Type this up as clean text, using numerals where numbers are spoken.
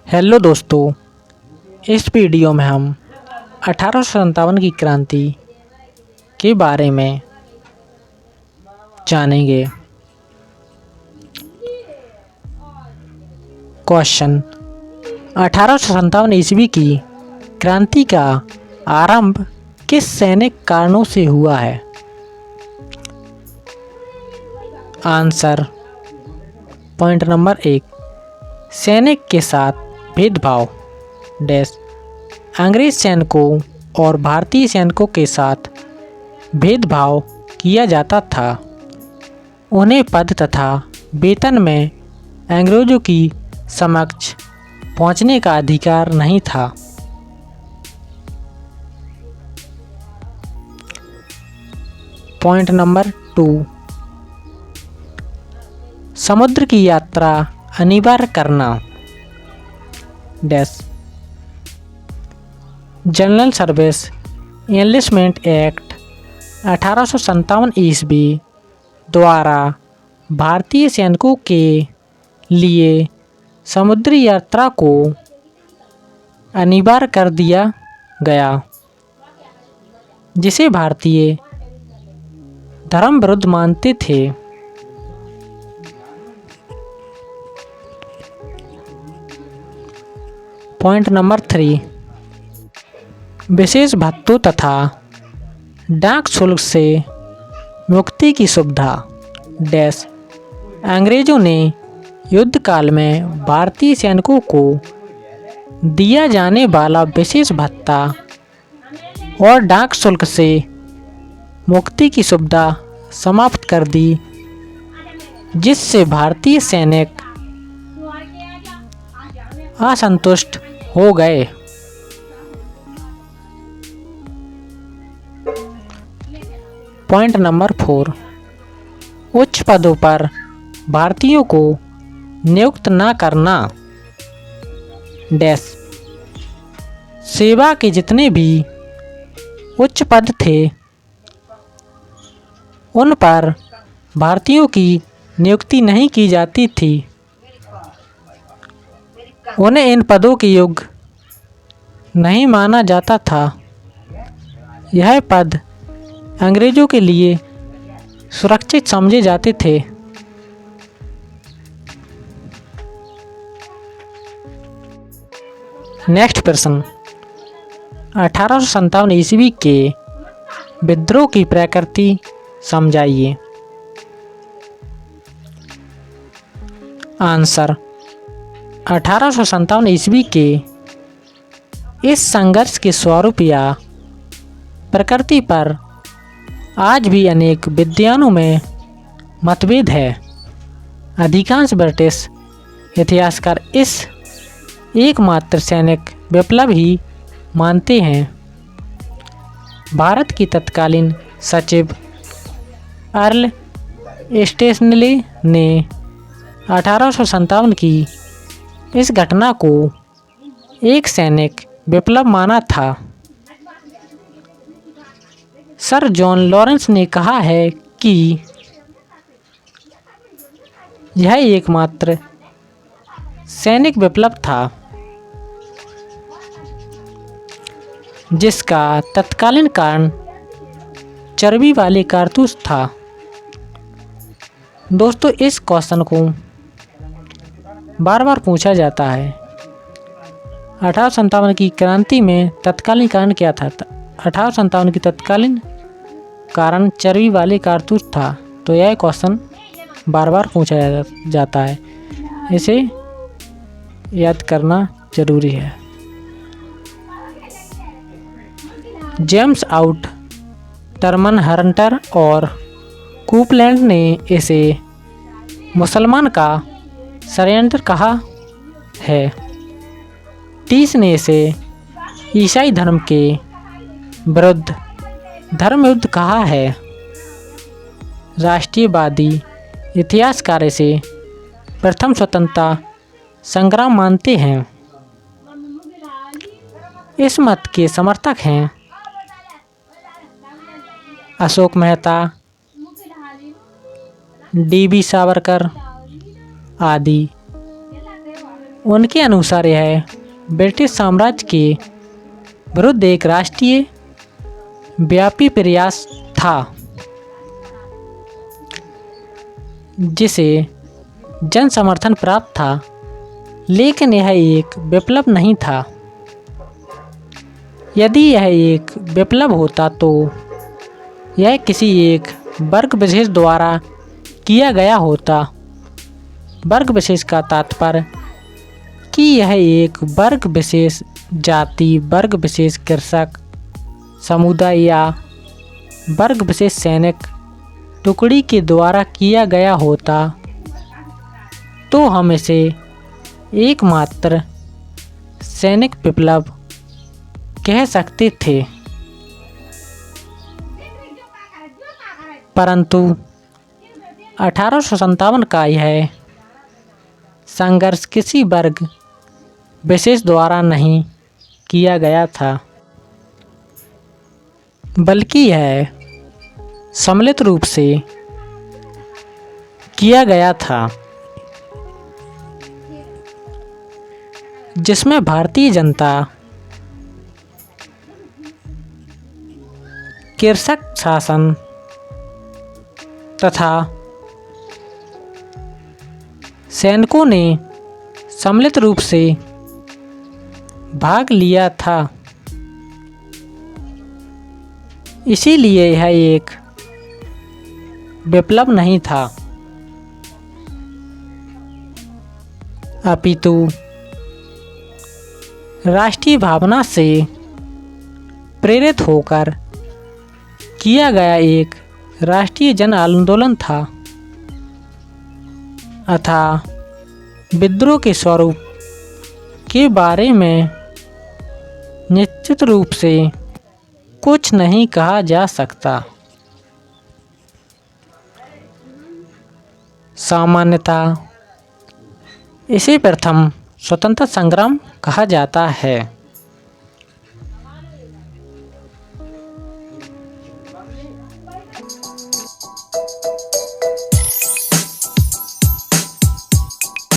Hello दोस्तों, इस video में हम 1857 की क्रांति के बारे में जानेंगे। क्वेश्चन: 1857 ईस्वी की क्रांति का आरंभ किस सैनिक कारणों से हुआ है? आंसर: पॉइंट नंबर 1, सैनिक के साथ भेदभाव डैश अंग्रेज सैनिकों और भारतीय सैनिकों के साथ भेदभाव किया जाता था। उन्हें पद तथा वेतन में अंग्रेजों की समक्ष पहुंचने का अधिकार नहीं था। पॉइंट नंबर 2, समुद्र की यात्रा अनिवार्य करना dash general service enlistment act 1857 ईस्वी द्वारा भारतीय सैनिकों के लिए समुद्री यात्रा को अनिवार्य कर दिया गया, जिसे भारतीय धर्म विरुद्ध मानते थे। पॉइंट नंबर 3, विशेष भत्तों तथा डाक शुल्क से मुक्ति की सुविधा डैश अंग्रेजों ने युद्ध काल में भारतीय सैनिकों को दिया जाने वाला विशेष भत्ता और डाक शुल्क से मुक्ति की सुविधा समाप्त कर दी, जिससे भारतीय सैनिक असंतुष्ट हो गए। पॉइंट नंबर 4, उच्च पदों पर भारतीयों को नियुक्त न करना डैश सेवा के जितने भी उच्च पद थे उन पर भारतीयों की नियुक्ति नहीं की जाती थी। उन्हें इन पदों के योग्य नहीं माना जाता था। यह पद अंग्रेजों के लिए सुरक्षित समझे जाते थे। नेक्स्ट प्रश्न: 1857 ईस्वी के विद्रोह की प्रकृति समझाइए। आंसर: 1857 ईस्वी के इस संघर्ष के स्वरूप या प्रकृति पर आज भी अनेक विद्वानों में मतभेद है। अधिकांश ब्रिटिश इतिहासकार इस एकमात्र सैनिक विप्लव ही मानते हैं। भारत की तत्कालीन सचिव अर्ल स्टेशनली ने 1857 की इस घटना को एक सैनिक विप्लव माना था। सर जॉन लॉरेंस ने कहा है कि यह एकमात्र सैनिक विप्लव था जिसका तत्कालीन कारण चर्बी वाले कारतूस था। दोस्तों, इस क्वेश्चन को बार बार पूछा जाता है। 1857 की क्रांति में तत्कालीन कारण क्या था? 1857 की तत्कालीन कारण चर्बी वाले कारतूस था। तो यह क्वेश्चन बार बार पूछा जाता है, इसे याद करना जरूरी है। जेम्स आउट, टर्मन हंटर और कूपलैंड ने इसे मुसलमान का षड्यंत्र कहा है। टीस ने इसे ईसाई धर्म के विरुद्ध धर्म युद्ध कहा है। राष्ट्रीयवादी इतिहासकार इसे प्रथम स्वतंत्रता संग्राम मानते हैं। इस मत के समर्थक हैं अशोक मेहता, डी बी सावरकर आदि। उनके अनुसार यह ब्रिटिश साम्राज्य के विरुद्ध एक राष्ट्रीय व्यापी प्रयास था जिसे जन समर्थन प्राप्त था, लेकिन यह एक विप्लव नहीं था। यदि यह एक विप्लव होता तो यह किसी एक वर्ग विशेष द्वारा किया गया होता। वर्ग विशेष का तात्पर्य कि यह एक वर्ग विशेष जाति, वर्ग विशेष कृषक समुदाय या वर्ग विशेष सैनिक टुकड़ी के द्वारा किया गया होता, तो हम इसे एकमात्र सैनिक विप्लव कह सकते थे। परंतु 1857 का यह संघर्ष किसी वर्ग विशेष द्वारा नहीं किया गया था, बल्कि यह सम्मिलित रूप से किया गया था, जिसमें भारतीय जनता, कृषक शासन तथा सैनिकों ने सम्मिलित रूप से भाग लिया था। इसीलिए यह एक विप्लव नहीं था, अपितु राष्ट्रीय भावना से प्रेरित होकर किया गया एक राष्ट्रीय जन आंदोलन था। अतः विद्रोह के स्वरूप के बारे में निश्चित रूप से कुछ नहीं कहा जा सकता। सामान्यतः इसे प्रथम स्वतंत्रता संग्राम कहा जाता है।